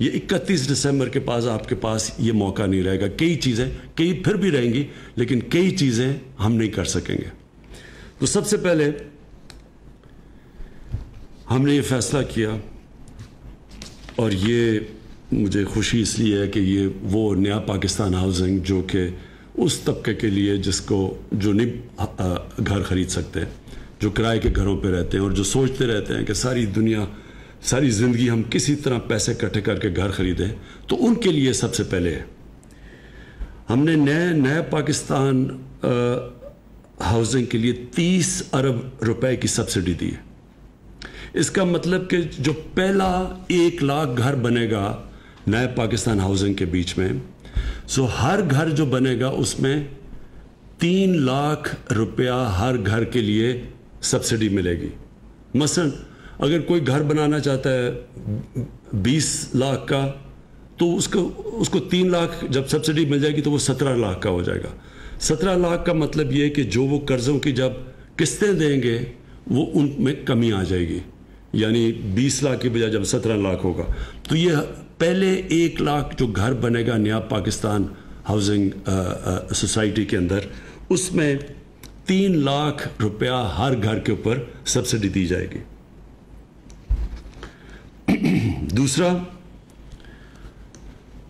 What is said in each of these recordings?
یہ 31 دسمبر کے آپ کے پاس یہ موقع نہیں رہے گا. کئی چیزیں کئی پھر بھی رہیں گی لیکن کئی چیزیں ہم نہیں کر سکیں گے. تو سب سے پہلے ہم نے یہ فیصلہ کیا, اور یہ مجھے خوشی اس لیے ہے کہ یہ وہ نیا پاکستان ہاؤسنگ جو کہ اس طبقے کے لیے جو نہیں گھر خرید سکتے, جو کرائے کے گھروں پہ رہتے ہیں اور جو سوچتے رہتے ہیں کہ ساری زندگی ہم کسی طرح پیسے اکٹھے کر کے گھر خریدیں, تو ان کے لیے سب سے پہلے ہے. ہم نے نئے پاکستان ہاؤسنگ کے لیے 30 ارب روپے کی سبسڈی دی ہے. اس کا مطلب کہ جو پہلا 1 لاکھ گھر بنے گا نئے پاکستان ہاؤسنگ کے بیچ میں, سو ہر گھر جو بنے گا اس میں 3 لاکھ روپیہ ہر گھر کے لیے سبسڈی ملے گی. مثلا اگر کوئی گھر بنانا چاہتا ہے 20 لاکھ کا, تو اس کو 3 لاکھ جب سبسڈی مل جائے گی تو وہ 17 لاکھ کا ہو جائے گا. 17 لاکھ کا مطلب یہ کہ جو وہ قرضوں کی جب قسطیں دیں گے وہ ان میں کمی آ جائے گی, یعنی 20 لاکھ کی بجائے جب 17 لاکھ ہوگا. تو یہ پہلے 1 لاکھ جو گھر بنے گا نیا پاکستان ہاؤسنگ سوسائٹی کے اندر, اس میں 3 لاکھ روپیہ ہر گھر کے اوپر سبسڈی دی جائے گی. دوسرا,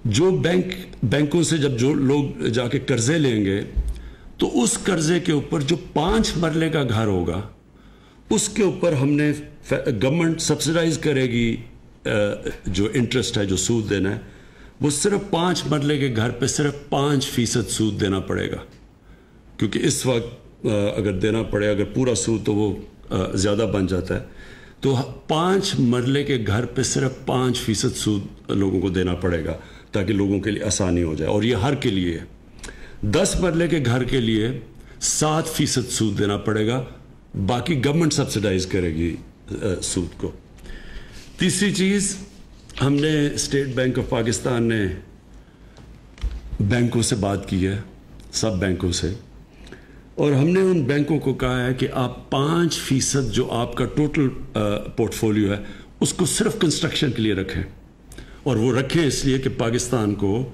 جو بینکوں سے جب جو لوگ جا کے قرضے لیں گے تو اس قرضے کے اوپر جو 5 مرلے کا گھر ہوگا اس کے اوپر ہم نے گورنمنٹ سبسڈائز کرے گی. جو انٹرسٹ ہے, جو سود دینا ہے, وہ صرف 5 مرلے کے گھر پہ صرف 5% سود دینا پڑے گا, کیونکہ اس وقت اگر دینا پڑے اگر پورا سود تو وہ زیادہ بن جاتا ہے. تو 5 مرلے کے گھر پہ صرف 5% سود لوگوں کو دینا پڑے گا تاکہ لوگوں کے لیے آسانی ہو جائے, اور یہ ہر کے لیے ہے. 10 مرلے کے گھر کے لیے 7% سود دینا پڑے گا, باقی گورنمنٹ سبسڈائز کرے گی سود کو. تیسری چیز, ہم نے اسٹیٹ بینک آف پاکستان نے بینکوں سے بات کی ہے, سب بینکوں سے, اور ہم نے ان بینکوں کو کہا ہے کہ آپ 5% جو آپ کا ٹوٹل پورٹ فولیو ہے اس کو صرف کنسٹرکشن کے لیے رکھیں, اور وہ رکھیں اس لیے کہ پاکستان کو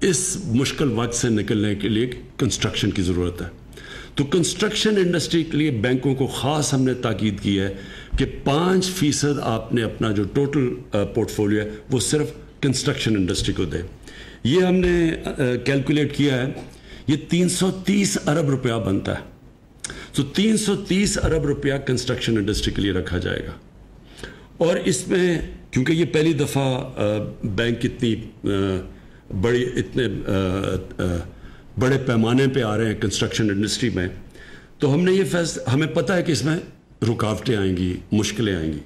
اس مشکل وقت سے نکلنے کے لیے کنسٹرکشن کی ضرورت ہے. تو کنسٹرکشن انڈسٹری کے لیے بینکوں کو خاص ہم نے تاکید کی ہے کہ 5% آپ نے اپنا جو ٹوٹل پورٹ فولیو ہے وہ صرف کنسٹرکشن انڈسٹری کو دیں. یہ ہم نے کیلکولیٹ کیا ہے, یہ 330 ارب روپیہ بنتا ہے. تو 330 ارب روپیہ کنسٹرکشن انڈسٹری کے لیے رکھا جائے گا. اور اس میں کیونکہ یہ پہلی دفعہ بینک اتنے بڑے پیمانے پہ آ رہے ہیں کنسٹرکشن انڈسٹری میں, تو ہم نے یہ ہمیں پتہ ہے کہ اس میں رکاوٹیں آئیں گی, مشکلیں آئیں گی.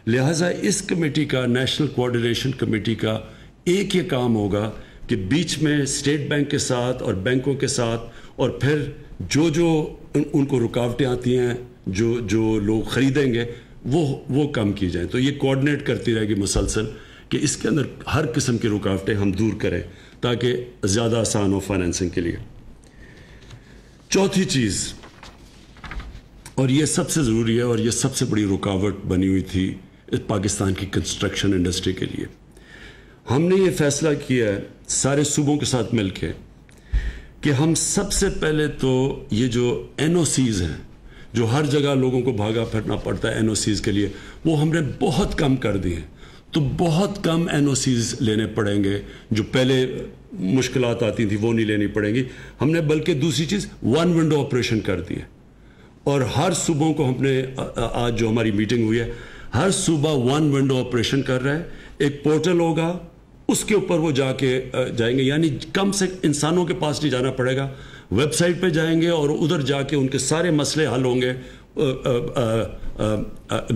لہٰذا اس کمیٹی کا, نیشنل کوآرڈینیشن کمیٹی کا ایک یہ کام ہوگا کہ بیچ میں اسٹیٹ بینک کے ساتھ اور بینکوں کے ساتھ, اور پھر جو ان کو رکاوٹیں آتی ہیں جو لوگ خریدیں گے وہ کم کی جائیں. تو یہ کوآرڈینیٹ کرتی رہے گی مسلسل کہ اس کے اندر ہر قسم کی رکاوٹیں ہم دور کریں تاکہ زیادہ آسان ہو فائنینسنگ کے لیے. چوتھی چیز, اور یہ سب سے ضروری ہے اور یہ سب سے بڑی رکاوٹ بنی ہوئی تھی پاکستان کی کنسٹرکشن انڈسٹری کے لیے, ہم نے یہ فیصلہ کیا ہے سارے صوبوں کے ساتھ مل کے کہ ہم سب سے پہلے تو یہ جو NOCs ہیں جو ہر جگہ لوگوں کو بھاگا پھرنا پڑتا ہے NOCs کے لیے, وہ ہم نے بہت کم کر دی ہیں. تو بہت کم NOCs لینے پڑیں گے, جو پہلے مشکلات آتی تھیں وہ نہیں لینی پڑیں گی. ہم نے بلکہ دوسری چیز 1 ونڈو آپریشن کر دی ہے, اور ہر صوبوں کو ہم نے آج جو ہماری میٹنگ ہوئی ہے ہر صوبہ 1 ونڈو آپریشن کر رہا ہے. ایک پورٹل ہوگا, اس کے اوپر وہ جائیں گے, یعنی کم سے انسانوں کے پاس نہیں جانا پڑے گا, ویب سائٹ پہ جائیں گے اور ادھر جا کے ان کے سارے مسئلے حل ہوں گے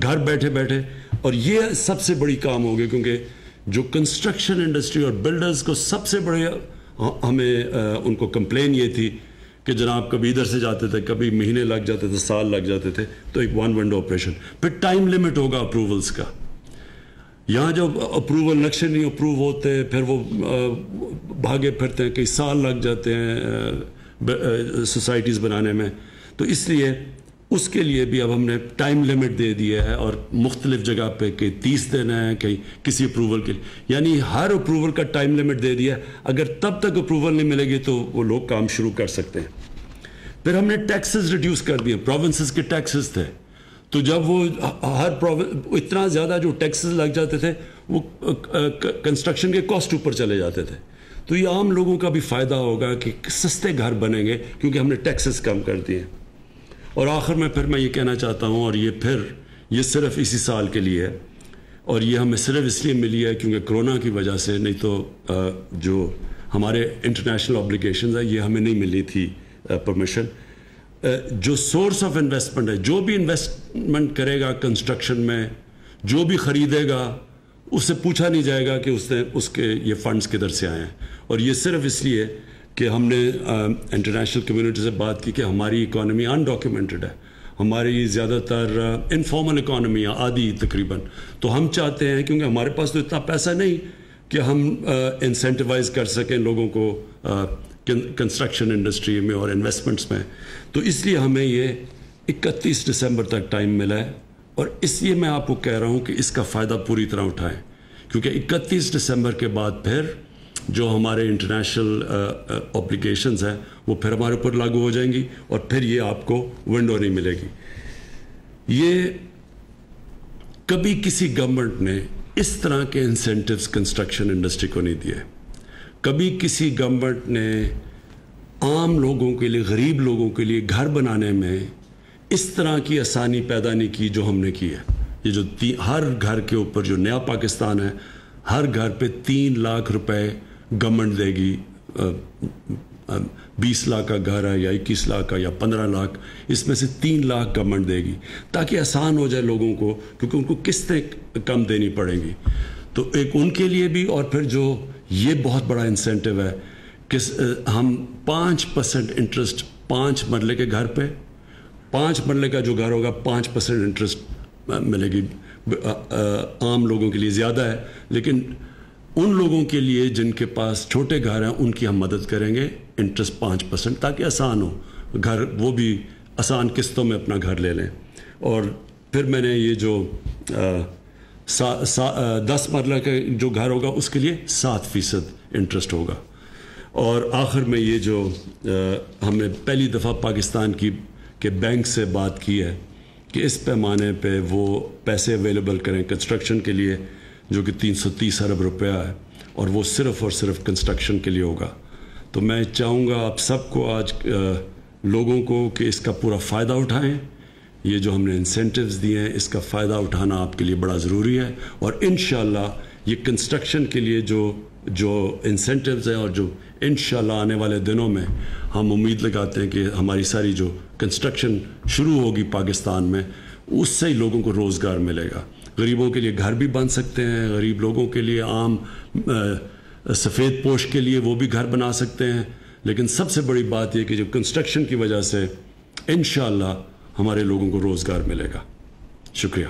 گھر بیٹھے بیٹھے. اور یہ سب سے بڑی کام ہوگی, کیونکہ جو کنسٹرکشن انڈسٹری اور بلڈرز کو سب سے بڑے ہمیں ان کو کمپلین یہ تھی کہ جناب کبھی ادھر سے جاتے تھے, کبھی مہینے لگ جاتے تھے, سال لگ جاتے تھے. تو ایک 1 ونڈو آپریشن, پھر ٹائم لیمٹ ہوگا اپروولز کا. یہاں جب اپروول نقشے نہیں اپروو ہوتے پھر وہ بھاگے پھرتے ہیں, کئی سال لگ جاتے ہیں سوسائٹیز بنانے میں. تو اس لیے اس کے لیے بھی اب ہم نے ٹائم لمٹ دے دیا ہے اور مختلف جگہ پہ کہ 30 دن ہے کہیں کسی اپروول کے لیے، یعنی ہر اپروول کا ٹائم لمٹ دے دیا ہے. اگر تب تک اپروول نہیں ملے گی تو وہ لوگ کام شروع کر سکتے ہیں. پھر ہم نے ٹیکسز ریڈیوس کر دیے. پروونسز کے ٹیکسز تھے تو جب وہ ہر اتنا زیادہ جو ٹیکسز لگ جاتے تھے وہ کنسٹرکشن کے کاسٹ اوپر چلے جاتے تھے. تو یہ عام لوگوں کا بھی فائدہ ہوگا کہ سستے گھر بنیں گے کیونکہ ہم نے ٹیکسز کم کر دیے. اور آخر میں پھر میں یہ کہنا چاہتا ہوں، اور یہ صرف اسی سال کے لیے ہے، اور یہ ہمیں صرف اس لیے ملی ہے کیونکہ کرونا کی وجہ سے، نہیں تو جو ہمارے انٹرنیشنل آبلیگیشنز ہیں یہ ہمیں نہیں ملی تھی پرمیشن. جو سورس آف انویسٹمنٹ ہے، جو بھی انویسٹمنٹ کرے گا کنسٹرکشن میں، جو بھی خریدے گا، اس سے پوچھا نہیں جائے گا کہ اس کے یہ فنڈز کدھر سے آئے ہیں. اور یہ صرف اس لیے کہ ہم نے انٹرنیشنل کمیونٹی سے بات کی کہ ہماری اکانومی انڈاکیومنٹڈ ہے، ہماری زیادہ تر انفارمل اکانومی ہے، آدھی تقریباً. تو ہم چاہتے ہیں، کیونکہ ہمارے پاس تو اتنا پیسہ نہیں کہ ہم انسینٹیوائز کر سکیں لوگوں کو کنسٹرکشن انڈسٹری میں اور انویسٹمنٹس میں، تو اس لیے ہمیں یہ 31 دسمبر تک ٹائم ملا ہے. اور اس لیے میں آپ کو کہہ رہا ہوں کہ اس کا فائدہ پوری طرح اٹھائیں، کیونکہ 31 دسمبر کے بعد پھر جو ہمارے انٹرنیشنل اوبلیگیشنز ہیں وہ پھر ہمارے اوپر لاگو ہو جائیں گی، اور پھر یہ آپ کو ونڈو نہیں ملے گی. یہ کبھی کسی گورنمنٹ نے اس طرح کے انسینٹیوز کنسٹرکشن انڈسٹری کو نہیں دیے. کبھی کسی گورنمنٹ نے عام لوگوں کے لیے، غریب لوگوں کے لیے گھر بنانے میں اس طرح کی آسانی پیدا نہیں کی جو ہم نے کی ہے. یہ جو ہر گھر کے اوپر جو نیا پاکستان ہے، ہر گھر پہ 3 لاکھ روپے گورنمنٹ دے گی. 20 لاکھ کا گھر ہے یا 21 لاکھ کا یا 15 لاکھ، اس میں سے 3 لاکھ گورنمنٹ دے گی تاکہ آسان ہو جائے لوگوں کو، کیونکہ ان کو قسطیں کم دینی پڑیں گی. تو ایک ان کے لیے بھی، اور پھر جو یہ بہت بڑا انسینٹیو ہے کہ ہم 5% انٹرسٹ 5 مرلے کے گھر پہ، 5 مرلے کا جو گھر ہوگا 5% انٹرسٹ ملے گی. عام لوگوں کے لیے زیادہ ہے، لیکن ان لوگوں کے لیے جن کے پاس چھوٹے گھر ہیں ان کی ہم مدد کریں گے انٹرسٹ 5%، تاکہ آسان ہو گھر، وہ بھی آسان قسطوں میں اپنا گھر لے لیں. اور پھر میں نے یہ جو 10 مرلہ کا جو گھر ہوگا اس کے لیے 7% انٹرسٹ ہوگا. اور آخر میں یہ جو ہم نے پہلی دفعہ پاکستان کے بینک سے بات کی ہے کہ اس پیمانے پہ وہ پیسے اویلیبل کریں کنسٹرکشن کے لیے، جو کہ 330 ارب روپیہ ہے، اور وہ صرف اور صرف کنسٹرکشن کے لیے ہوگا. تو میں چاہوں گا آپ سب کو، آج لوگوں کو، کہ اس کا پورا فائدہ اٹھائیں. یہ جو ہم نے انسینٹیوز دیے ہیں اس کا فائدہ اٹھانا آپ کے لیے بڑا ضروری ہے. اور انشاءاللہ یہ کنسٹرکشن کے لیے جو انسینٹیوز ہیں، اور جو انشاءاللہ آنے والے دنوں میں ہم امید لگاتے ہیں کہ ہماری ساری جو کنسٹرکشن شروع ہوگی پاکستان میں، اس سے ہی لوگوں کو روزگار ملے گا. غریبوں کے لیے گھر بھی بن سکتے ہیں، غریب لوگوں کے لیے، عام سفید پوش کے لیے وہ بھی گھر بنا سکتے ہیں. لیکن سب سے بڑی بات یہ کہ جو کنسٹرکشن کی وجہ سے انشاءاللہ ہمارے لوگوں کو روزگار ملے گا. شکریہ.